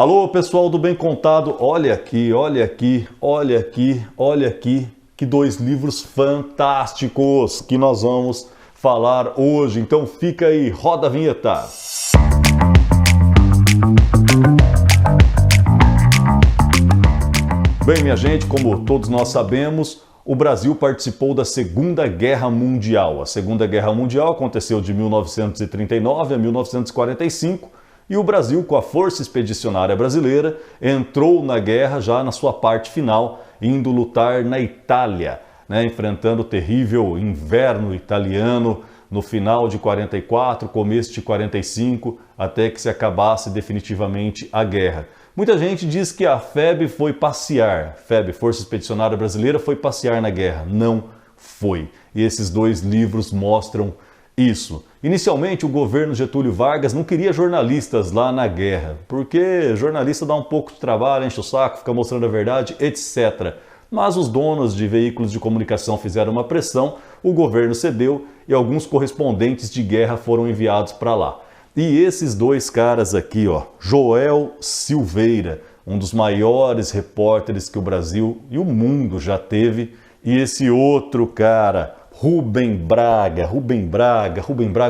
Alô, pessoal do Bem Contado, olha aqui, olha aqui, olha aqui, olha aqui, que dois livros fantásticos que nós vamos falar hoje. Então fica aí, roda a vinheta. Bem, minha gente, como todos nós sabemos, o Brasil participou da Segunda Guerra Mundial. A Segunda Guerra Mundial aconteceu de 1939 a 1945 e o Brasil, com a Força Expedicionária Brasileira, entrou na guerra já na sua parte final, indo lutar na Itália, enfrentando o terrível inverno italiano no final de 44, começo de 45, até que se acabasse definitivamente a guerra. Muita gente diz que a FEB foi passear, FEB, Força Expedicionária Brasileira, foi passear na guerra. Não foi. E esses dois livros mostram isso. Inicialmente, o governo Getúlio Vargas não queria jornalistas lá na guerra, porque jornalista dá um pouco de trabalho, enche o saco, fica mostrando a verdade, etc. Mas os donos de veículos de comunicação fizeram uma pressão, o governo cedeu e alguns correspondentes de guerra foram enviados para lá. E esses dois caras aqui, ó, Joel Silveira, um dos maiores repórteres que o Brasil e o mundo já teve, e esse outro cara, Rubem Braga,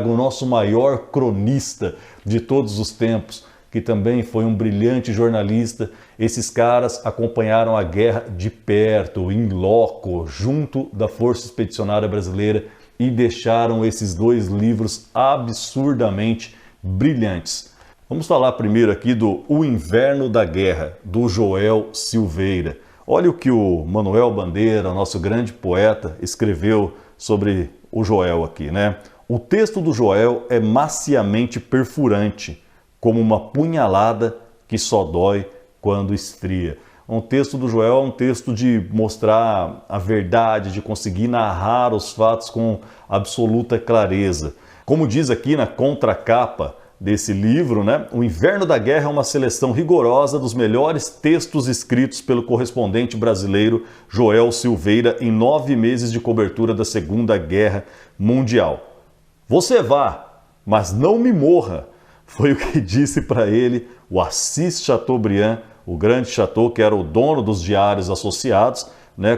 o nosso maior cronista de todos os tempos, que também foi um brilhante jornalista. Esses caras acompanharam a guerra de perto, in loco, junto da Força Expedicionária Brasileira e deixaram esses dois livros absurdamente brilhantes. Vamos falar primeiro aqui do O Inverno da Guerra, do Joel Silveira. Olha o que o Manuel Bandeira, nosso grande poeta, escreveu sobre o Joel aqui, né? O texto do Joel é maciamente perfurante, como uma punhalada que só dói quando esfria. Um texto do Joel é um texto de mostrar a verdade, de conseguir narrar os fatos com absoluta clareza. Como diz aqui na contracapa desse livro, O Inverno da Guerra é uma seleção rigorosa dos melhores textos escritos pelo correspondente brasileiro Joel Silveira em 9 meses de cobertura da Segunda Guerra Mundial. Você vá, mas não me morra, foi o que disse para ele o Assis Chateaubriand, o grande Chateau, que era o dono dos Diários Associados,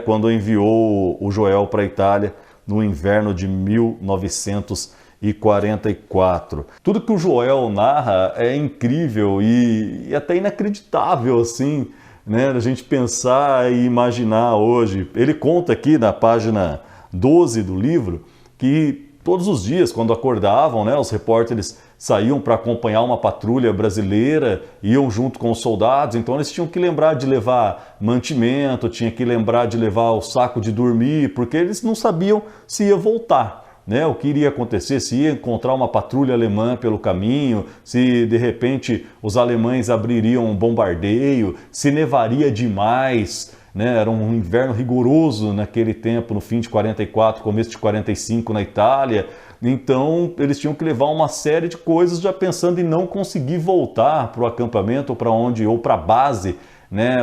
quando enviou o Joel para a Itália no inverno de 1944. Tudo que o Joel narra é incrível e até inacreditável, assim, a gente pensar e imaginar hoje. Ele conta aqui na página 12 do livro que todos os dias, quando acordavam, os repórteres saíam para acompanhar uma patrulha brasileira, iam junto com os soldados, então eles tinham que lembrar de levar mantimento, tinha que lembrar de levar o saco de dormir, porque eles não sabiam se ia voltar. O que iria acontecer, se ia encontrar uma patrulha alemã pelo caminho, se de repente os alemães abririam um bombardeio, se nevaria demais, Era um inverno rigoroso naquele tempo, no fim de 44, começo de 45 na Itália. Então eles tinham que levar uma série de coisas já pensando em não conseguir voltar para o acampamento ou para onde, ou para a base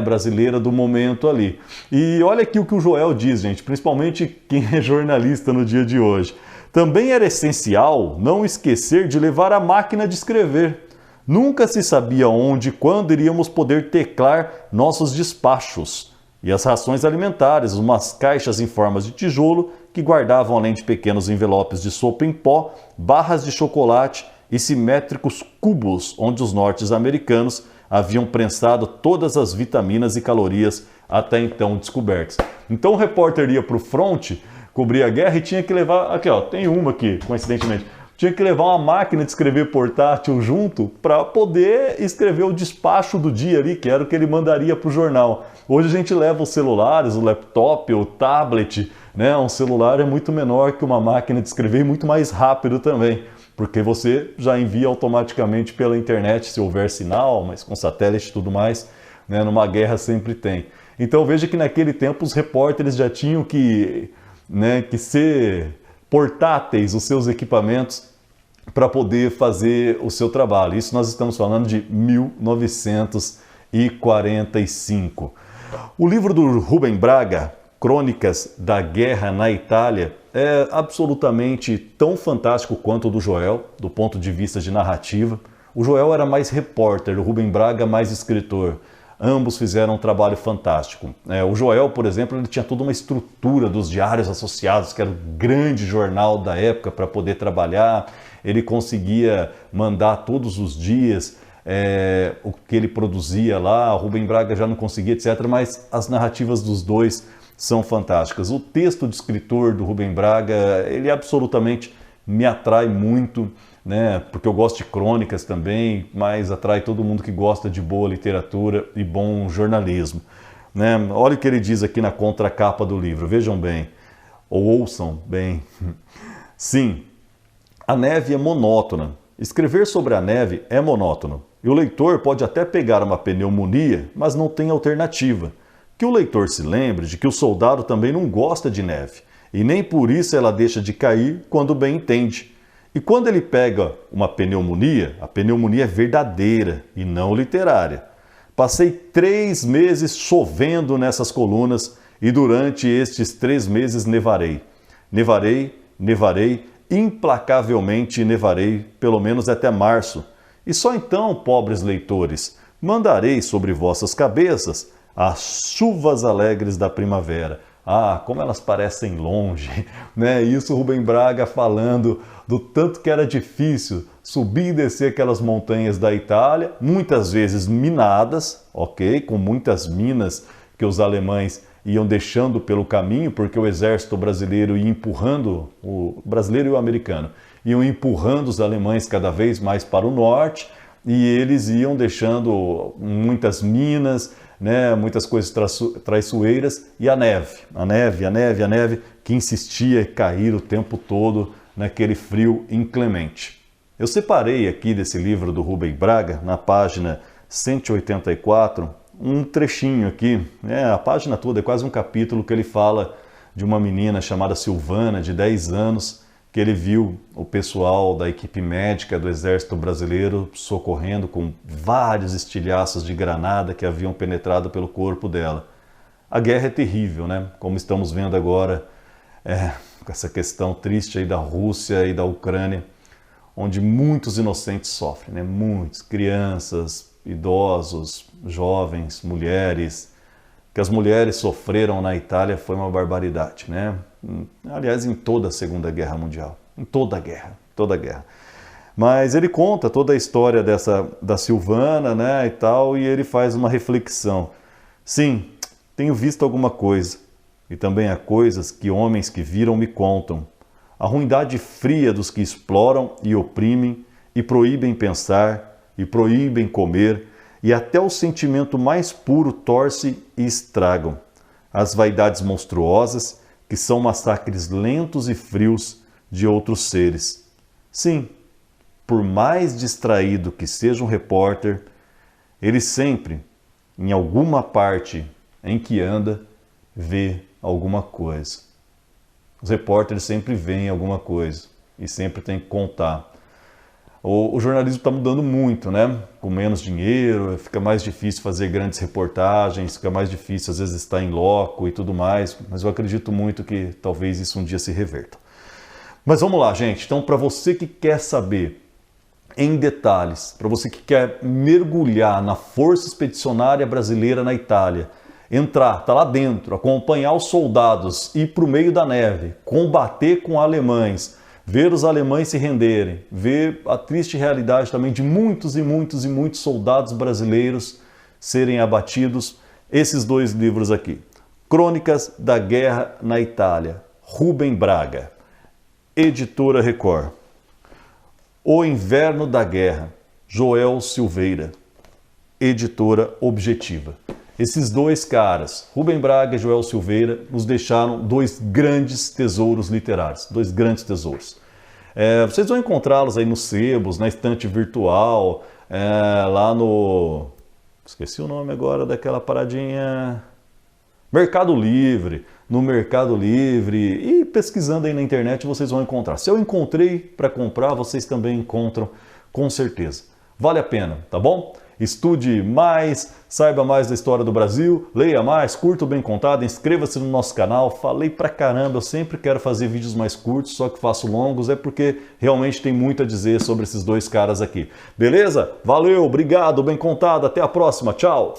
brasileira do momento ali. E olha aqui o que o Joel diz, gente, principalmente quem é jornalista no dia de hoje. Também era essencial não esquecer de levar a máquina de escrever. Nunca se sabia onde e quando iríamos poder teclar nossos despachos. E as rações alimentares, umas caixas em formas de tijolo que guardavam, além de pequenos envelopes de sopa em pó, barras de chocolate e simétricos cubos onde os norte-americanos haviam prensado todas as vitaminas e calorias até então descobertas. Então o repórter ia para o fronte, cobrir a guerra e tinha que levar... Aqui, ó, tem uma aqui, coincidentemente. Tinha que levar uma máquina de escrever portátil junto para poder escrever o despacho do dia ali, que era o que ele mandaria para o jornal. Hoje a gente leva os celulares, o laptop, o tablet, Um celular é muito menor que uma máquina de escrever e muito mais rápido também, porque você já envia automaticamente pela internet se houver sinal, mas com satélite e tudo mais, Numa guerra sempre tem. Então veja que naquele tempo os repórteres já tinham que ser portáteis os seus equipamentos para poder fazer o seu trabalho. Isso nós estamos falando de 1945. O livro do Rubem Braga, Crônicas da Guerra na Itália, é absolutamente tão fantástico quanto o do Joel, do ponto de vista de narrativa. O Joel era mais repórter, o Rubem Braga mais escritor. Ambos fizeram um trabalho fantástico. O Joel, por exemplo, ele tinha toda uma estrutura dos Diários Associados, que era o grande jornal da época para poder trabalhar. Ele conseguia mandar todos os dias o que ele produzia lá. O Rubem Braga já não conseguia, etc. Mas as narrativas dos dois são fantásticas. O texto de escritor do Rubem Braga, ele absolutamente me atrai muito, né? Porque eu gosto de crônicas também, mas atrai todo mundo que gosta de boa literatura e bom jornalismo, né? Olha o que ele diz aqui na contracapa do livro, vejam bem, ou ouçam bem. Sim, a neve é monótona. Escrever sobre a neve é monótono. E o leitor pode até pegar uma pneumonia, mas não tem alternativa. Que o leitor se lembre de que o soldado também não gosta de neve, e nem por isso ela deixa de cair quando bem entende. E quando ele pega uma pneumonia, a pneumonia é verdadeira e não literária. Passei 3 meses chovendo nessas colunas e durante estes 3 meses nevarei. Nevarei, implacavelmente nevarei, pelo menos até março. E só então, pobres leitores, mandarei sobre vossas cabeças as chuvas alegres da primavera. Ah, como elas parecem longe, né? Isso o Rubem Braga falando do tanto que era difícil subir e descer aquelas montanhas da Itália, muitas vezes minadas, ok? Com muitas minas que os alemães iam deixando pelo caminho, porque o exército brasileiro ia empurrando, o brasileiro e o americano, iam empurrando os alemães cada vez mais para o norte, e eles iam deixando muitas minas, né, muitas coisas traiçoeiras, e a neve, que insistia em cair o tempo todo naquele frio inclemente. Eu separei aqui desse livro do Rubem Braga, na página 184, um trechinho aqui, a página toda é quase um capítulo que ele fala de uma menina chamada Silvana, de 10 anos, que ele viu o pessoal da equipe médica do Exército Brasileiro socorrendo com vários estilhaços de granada que haviam penetrado pelo corpo dela. A guerra é terrível, né? Como estamos vendo agora, com essa questão triste aí da Rússia e da Ucrânia, onde muitos inocentes sofrem, né? Muitos, crianças, idosos, jovens, mulheres. O que as mulheres sofreram na Itália foi uma barbaridade, né? Aliás, em toda a Segunda Guerra Mundial, em toda a guerra. Mas ele conta toda a história da Silvana, né, e tal, e ele faz uma reflexão. Sim, tenho visto alguma coisa, e também há coisas que homens que viram me contam. A ruindade fria dos que exploram e oprimem, e proíbem pensar, e proíbem comer, e até o sentimento mais puro torce e estragam. As vaidades monstruosas, que são massacres lentos e frios de outros seres. Sim, por mais distraído que seja um repórter, ele sempre, em alguma parte em que anda, vê alguma coisa. Os repórteres sempre veem alguma coisa e sempre tem que contar. O jornalismo está mudando muito, né? Com menos dinheiro, fica mais difícil fazer grandes reportagens, fica mais difícil às vezes estar em loco e tudo mais, mas eu acredito muito que talvez isso um dia se reverta. Mas vamos lá, gente. Então, para você que quer saber em detalhes, para você que quer mergulhar na Força Expedicionária Brasileira na Itália, entrar, tá lá dentro, acompanhar os soldados, ir para o meio da neve, combater com alemães, ver os alemães se renderem, ver a triste realidade também de muitos e muitos e muitos soldados brasileiros serem abatidos, esses 2 livros aqui. Crônicas da Guerra na Itália, Rubem Braga, Editora Record. O Inverno da Guerra, Joel Silveira, Editora Objetiva. Esses 2 caras, Rubem Braga e Joel Silveira, nos deixaram 2 grandes tesouros literários, 2 grandes tesouros. Vocês vão encontrá-los aí nos sebos, na estante virtual, lá no... Esqueci o nome agora daquela paradinha... Mercado Livre, no Mercado Livre, e pesquisando aí na internet vocês vão encontrar. Se eu encontrei para comprar, vocês também encontram, com certeza. Vale a pena, tá bom? estude mais, saiba mais da história do Brasil, leia mais, curta o Bem Contado, inscreva-se no nosso canal. Falei pra caramba, eu sempre quero fazer vídeos mais curtos, só que faço longos, é porque realmente tem muito a dizer sobre esses dois caras aqui. Beleza? Valeu, obrigado, Bem Contado, até a próxima, tchau!